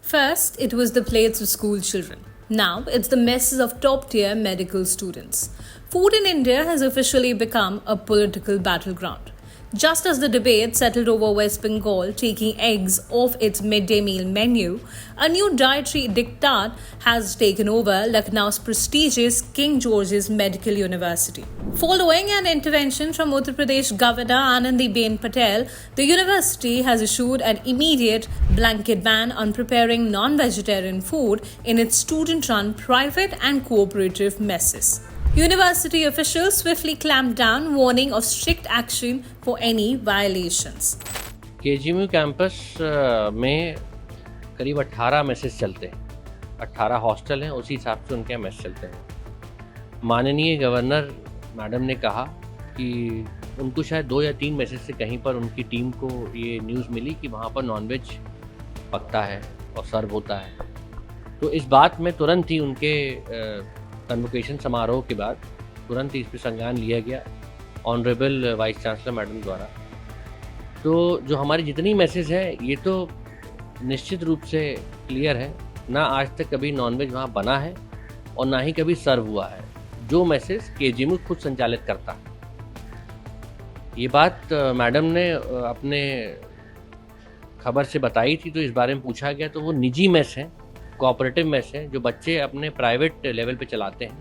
First, it was the plates of school children. Now, it's the messes of top tier medical students. Food in India has officially become a political battleground. Just as the debate settled over West Bengal taking eggs off its midday meal menu, a new dietary diktat has taken over Lucknow's prestigious King George's Medical University. Following an intervention from Uttar Pradesh Governor Anandiben Patel, the university has issued an immediate blanket ban on preparing non-vegetarian food in its student-run private and cooperative messes. University officials swiftly clamped down, warning of strict action for any violations. KGMU campus में करीब 18 messages चलते हैं, 18 hostel हैं, उसी हिसाब से उनके mess चलते हैं। माननीय गवर्नर मैडम ने कहा कि उनको शायद 2 या 3 मेसेज से कहीं पर उनकी टीम को ये न्यूज़ मिली कि वहाँ पर नॉनवेज पकता है और सर्व होता है। तो इस बात में तुरंत ही उनके कन्वोकेशन समारोह के बाद तुरंत ही इस पर संज्ञान लिया गया ऑनरेबल वाइस चांसलर मैडम द्वारा। तो जो हमारी जितनी मैसेज है ये तो निश्चित रूप से क्लियर है, ना आज तक कभी नॉनवेज वहाँ बना है और ना ही कभी सर्व हुआ है। जो मैसेज केजीएमयू खुद संचालित करता है, ये बात मैडम ने अपने खबर से बताई थी। तो इस बारे में पूछा गया तो वो निजी मेस हैं, कोऑपरेटिव मेस हैं, जो बच्चे अपने प्राइवेट लेवल पे चलाते हैं,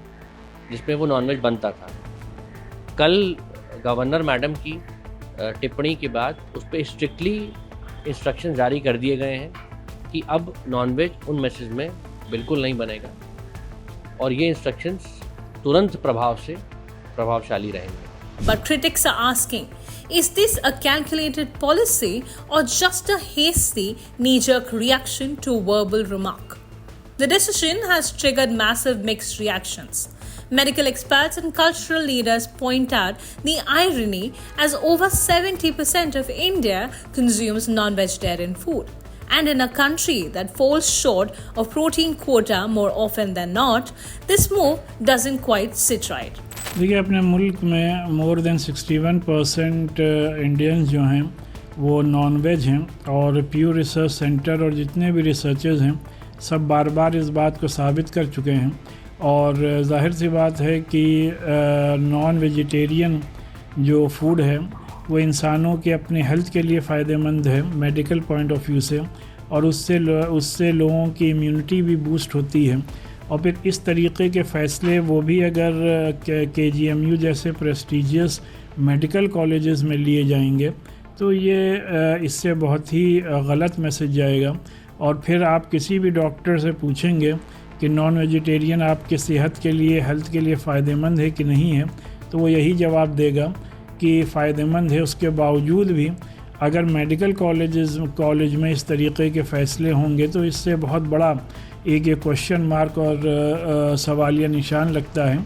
जिसमें वो नॉनवेज बनता था। कल गवर्नर मैडम की टिप्पणी के बाद उस पर स्ट्रिक्टली इंस्ट्रक्शन जारी कर दिए गए हैं कि अब नॉनवेज उन मेसेज में बिल्कुल नहीं बनेगा और ये इंस्ट्रक्शंस तुरंत प्रभावशाली रहेंगे। But critics are asking, is this a calculated policy or just a hasty knee-jerk reaction to a verbal remark? The decision has triggered massive mixed reactions. Medical experts and cultural leaders point out the irony as over 70% of India consumes non-vegetarian food. And in a country that falls short of protein quota more often than not, this move doesn't quite sit right. देखिए, अपने मुल्क में more than 61% Indians जो हैं वो non veg हैं और प्यू research centre और जितने भी रिसर्चर्स हैं सब बार बार इस बात को साबित कर चुके हैं। और जाहिर सी बात है कि नॉन वेजिटेरियन जो फूड है वो इंसानों के अपने हेल्थ के लिए फ़ायदेमंद है मेडिकल पॉइंट ऑफ व्यू से, और उससे लोगों की इम्यूनिटी भी बूस्ट होती है। और फिर इस तरीके के फ़ैसले वो भी अगर केजीएमयू जैसे प्रेस्टीजियस मेडिकल कॉलेजेस में लिए जाएंगे तो ये इससे बहुत ही गलत मैसेज जाएगा। और फिर आप किसी भी डॉक्टर से पूछेंगे कि नॉन वेजिटेरियन आपके सेहत के लिए, हेल्थ के लिए फ़ायदेमंद है कि नहीं है, तो वो यही जवाब देगा कि फ़ायदेमंद है। उसके बावजूद भी अगर मेडिकल कॉलेज में इस तरीके के फ़ैसले होंगे तो इससे बहुत बड़ा एक क्वेश्चन मार्क और सवालिया निशान लगता है।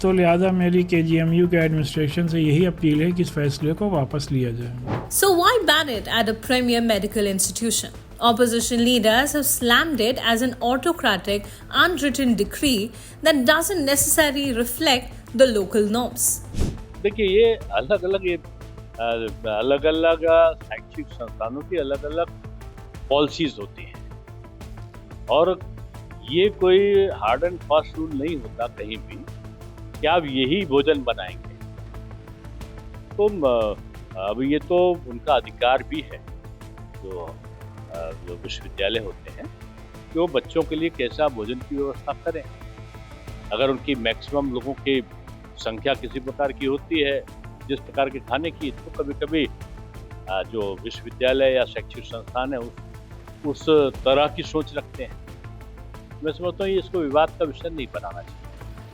तो लिहाजा मेरी केजीएमयू के एडमिनिस्ट्रेशन से यही अपील है कि इस फैसले को वापस लिया जाए। So why ban it at a premier medical institution? Opposition leaders have slammed it as an autocratic, unwritten decree that doesn't necessarily reflect the local norms. देखिए, ये अलग अलग शैक्षिक संस्थानों की अलग अलग पॉलिसीज होती हैं और ये कोई हार्ड एंड फास्ट रूल नहीं होता कहीं भी कि आप यही भोजन बनाएंगे। तो अब ये तो उनका अधिकार भी है जो विश्वविद्यालय होते हैं कि वो बच्चों के लिए कैसा भोजन की व्यवस्था करें। अगर उनकी मैक्सिमम लोगों की संख्या किसी प्रकार की होती है, जिस प्रकार के खाने की, तो कभी कभी जो विश्वविद्यालय या शैक्षिक संस्थान है उस तरह की सोच रखते हैं। मैं समझता हूँ इसको विवाद का विषय नहीं बनाना चाहिए।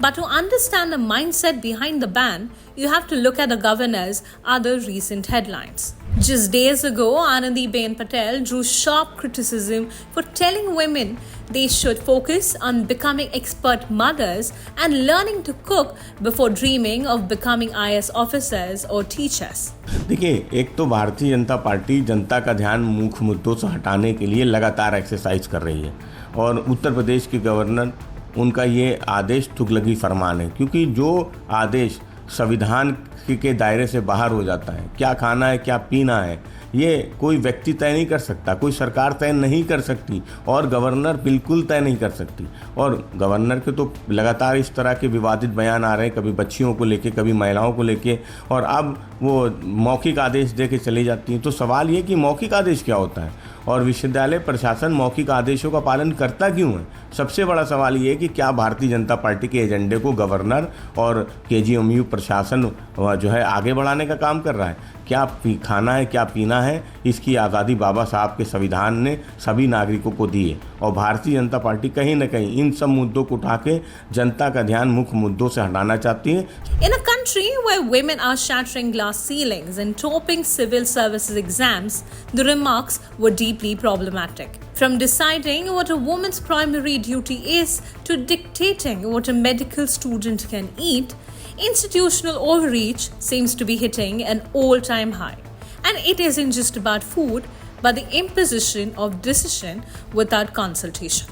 But to understand the mindset behind the ban, you have to look at the governor's other recent headlines. Just days ago, Anandiben Patel drew sharp criticism for telling women they should focus on becoming expert mothers and learning to cook before dreaming of becoming IAS officers or teachers. देखिए, एक तो Bharatiya Janata party जनता का ध्यान मुख्य मुद्दों से हटाने के लिए लगातार एक्सरसाइज कर रही है और उत्तर प्रदेश के गवर्नर उनका ये आदेश तुगलकी फरमान है, क्योंकि जो आदेश संविधान के दायरे से बाहर हो जाता है, क्या खाना है, क्या पीना है, ये कोई व्यक्ति तय नहीं कर सकता, कोई सरकार तय नहीं कर सकती और गवर्नर बिल्कुल तय नहीं कर सकती। और गवर्नर के तो लगातार इस तरह के विवादित बयान आ रहे हैं, कभी बच्चियों को लेके, कभी महिलाओं को लेके, और अब वो मौखिक आदेश दे के चली जाती हैं। तो सवाल ये कि मौखिक आदेश क्या होता है और विश्वविद्यालय प्रशासन मौखिक आदेशों का पालन करता क्यों है? सबसे बड़ा सवाल ये है कि क्या भारतीय जनता पार्टी के एजेंडे को गवर्नर और केजीएमयू प्रशासन जो है आगे बढ़ाने का काम कर रहा है? क्या खाना है, क्या पीना है, इसकी आज़ादी बाबा साहब के संविधान ने सभी नागरिकों को दी है। और भारतीय जनता पार्टी कहीं न कहीं इन सब मुद्दों को उठा के जनता का ध्यान मुख्य मुद्दों से हटाना चाहती है। In a country where women are shattering glass ceilings and topping civil services exams, the remarks were deeply problematic. From deciding what a woman's primary duty is to dictating what a medical student can eat, institutional overreach seems to be hitting an all-time high. And it isn't just about food, but the imposition of decision without consultation.